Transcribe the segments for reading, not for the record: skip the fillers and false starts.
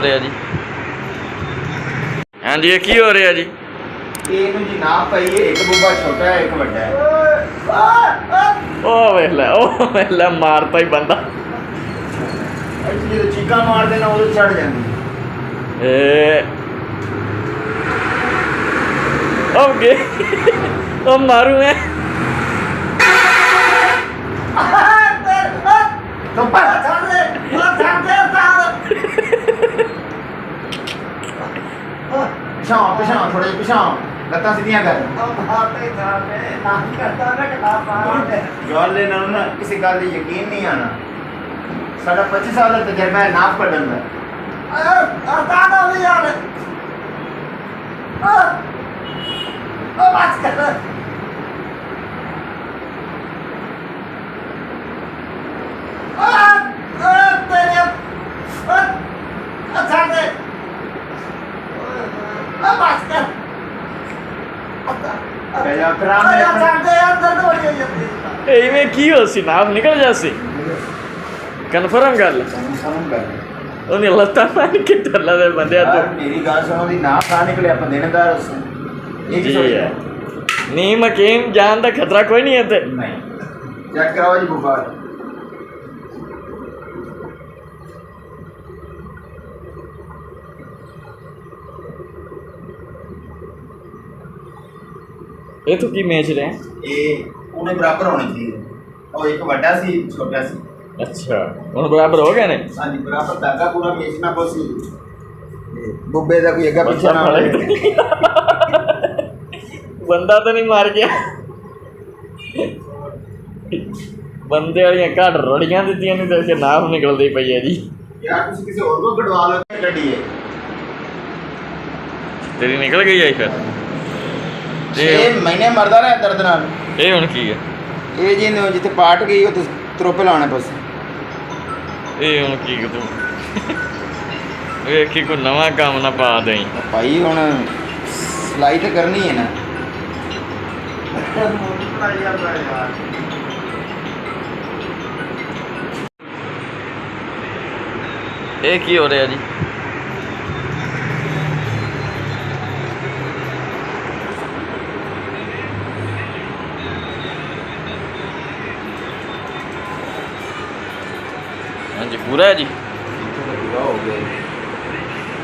ਰਿਹਾ ਜੀ ਹਾਂਜੀ ਇਹ ਕੀ ਹੋ ਰਿਹਾ ਜੀ ਇਹਨੂੰ ਜੀ ਨਾ ਪਈਏ ਇੱਕ ਬੁੱਬਾ ਛੋਟਾ ਹੈ ਇੱਕ ਵੱਡਾ ਹੈ ਉਹ ਵੇਖ ਲੈ ਮਾਰਤਾ ਹੀ ਬੰਦਾ ਐਕਚੁਅਲੀ ਜਦੋਂ ਚੀਕਾਂ ਮਾਰਦੇ ਨਾ ਉਦੋਂ ਚੜ ਜਾਂਦੀ ਏ ਓਕੇ ਉਹ ਮਾਰੂ ਮੈਂ तो छाड़ दे पिछाओ थोड़े पिछाओ लत्तां सीधियां कर गल ना किसी गल दी यकीन नहीं आना साडा 25 साल दा तजर्बा है नाफ कढन दा बस कर ਇਵੇਂ ਕੀ ਹੋ ਸੀ ਨਾਮ ਨਿਕਲ ਜਾਸੀ ਕਨਫਰਮ ਗੱਲ ਉਹਨੇ ਲੱਤਾਂ ਪਾਣ ਕੇ ਟੱਲਾ ਦੇ ਬੰਦਿਆ ਤੋਂ ਮੇਰੀ ਗੱਲ ਸੁਣੋ ਦੀ ਨਾ ਖਾ ਨਿਕਲੇ ਆਪਾਂ ਦੇਣਦਾਰ ਉਸ ਇਹ ਕੀ ਹੈ ਨਹੀਂ ਮਕੀਨ ਜਾਨ ਦਾ ਖਤਰਾ ਕੋਈ ਨਹੀਂ ਹੈ ਤੇ ਨਹੀਂ ਚੈੱਕ ਕਰਾਓ ਜੀ ਬੁਖਾਰ ਇਹ ਤੋਂ ਕੀ ਮੈਚ ਰਿਹਾ ਇਹ ਉਹਨੇ ਬਰਾਬਰ ਹੋਣੇ ਚਾਹੀਦੇ ਉਹ ਇੱਕ ਵੱਡਾ ਸੀ ਛੋਟਾ ਸੀ ਅੱਛਾ ਹੁਣ ਬਰਾਬਰ ਹੋ ਗਏ ਨੇ ਹਾਂਜੀ ਬਰਾਬਰ ਧਾਗਾ ਪੂਰਾ ਵੇਚਣਾ ਪੋਸੀ ਬੁੱਬੇ ਦਾ ਕੋਈ ਅੱਗਾ ਪਿੱਛੇ ਨਾ ਹੋਵੇ ਬੰਦਾ ਤਾਂ ਨਹੀਂ ਮਾਰ ਗਿਆ ਬੰਦੇ ਵਾਲੀਆਂ ਘੱਟ ਰੋੜੀਆਂ ਦਿੱਤੀਆਂ ਨਹੀਂ ਤੇ ਨਾਮ ਨਿਕਲਦੀ ਪਈ ਹੈ ਜੀ ਯਾਰ ਤੁਸੀਂ ਕਿਸੇ ਹੋਰ ਕੋ ਕਢਵਾ ਲਓ ਗੱਡੀ ਹੈ ਤੇਰੀ ਨਿਕਲ ਗਈ ਆਈ ਫਿਰ 6 ਮਹੀਨੇ ਮਰਦਾ ਰਿਹਾ ਦਰਦ ਨਾਲ ਇਹ ਹੁਣ ਕੀ ਹੈ ਇਹ ਜੀ ਜਿੱਥੇ ਪਾਟ ਗਈ ਉਹ ਤਰੋਪੇ ਲਾਉਣੇ ਬਸ ਇਹ ਹੁਣ ਕੀ ਤੂੰ ਵੇਖੀ ਕੋਈ ਨਵਾਂ ਕੰਮ ਨਾ ਪਾ ਦੇਈ ਭਾਈ ਹੁਣ ਸਿਲਾਈ ਤਾਂ ਕਰਨੀ ਹੈ ਨਾ ਇਹ ਕੀ ਹੋ ਰਿਹਾ ਜੀ ਹਾਂਜੀ ਪੂਰਾ ਹੈ ਜੀ ਪੂਰਾ ਹੋ ਗਿਆ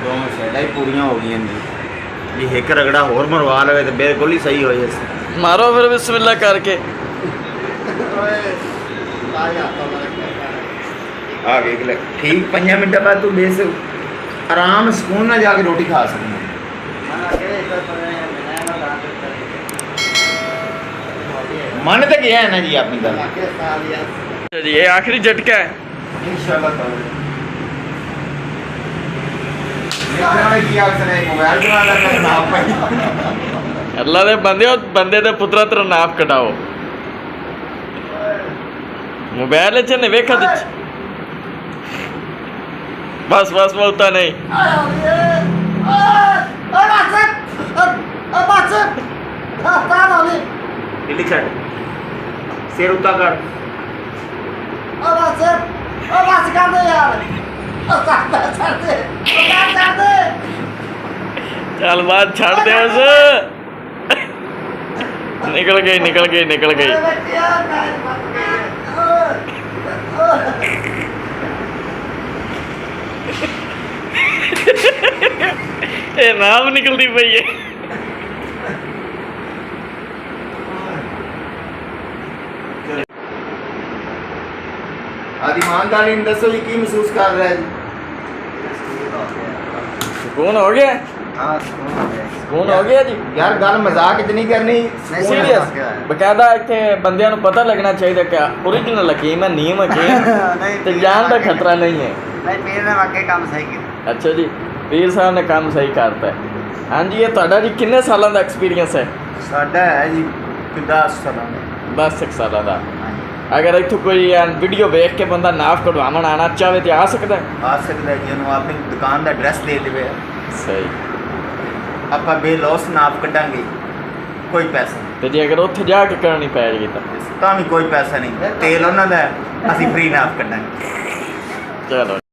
ਦੋਵੇਂ ਸਾਈਡਾਂ ਹੀ ਪੂਰੀਆਂ ਹੋ ਗਈਆਂ ਜੀ ਜੇ ਇੱਕ ਰਗੜਾ ਹੋਰ ਮਰਵਾ ਲਵੇ ਤਾਂ ਬਿਲਕੁਲ ਹੀ ਸਹੀ ਹੋ ਜਾਏ ਮਾਰੋ ਫਿਰ ਬਿਸਮਿਲ੍ਲਾ ਕਰਕੇ ਆ ਵੇਖ ਲੈ ਠੀਕ 5 ਮਿੰਟਾਂ ਬਾਅਦ ਤੂੰ ਬੇਸ ਆਰਾਮ ਸਕੂਨ ਨਾਲ ਜਾ ਕੇ ਰੋਟੀ ਖਾ ਸਕਦਾ मन तो गया है ना जी अपनी गल जी ये आखिरी झटका है इंशाल्लाह अल्लाह दे बंदे बंदे दे पुत्रा तेरा नाप कटाओ मोबाइल च ने वेखा बस बस बोलता नहीं सिर उता कर चल बात छाड़ दे उस निकल गई ये नाम निकलती पई है ईमानदारी दसो जी की महसूस कर रहा है जी सुकून हो गया सुकून हो गया जी यार गल मजाक च नहीं करनी सीरियस बकायदा इतने बंदियां नूं पता लगना चाहिए कि ओरिजिनल हकीम है नीम हकीम ते जान का खतरा नहीं है नहीं पीर ने वाकई काम सही किया अच्छा जी पीर साहब ने काम सही करता है हाँ जी ये तुहाडा जी कितने सालों का एक्सपीरियंस है साडा है जी 10 सालों का 10 सालों का अगर इतों कोई वीडियो देख के बंदा नाफ कढ़वावन आना चाहे तो आ सकता है जी उन्होंने अपनी दुकान का एड्रैस दे दे सही आप बेलॉस नाप कटांगे कोई पैसा नहीं तो जी अगर उत्थे जाके करनी पैगी तो भी कोई पैसा नहीं तेल उन्होंने असी फ्री नाप कटांगे चलो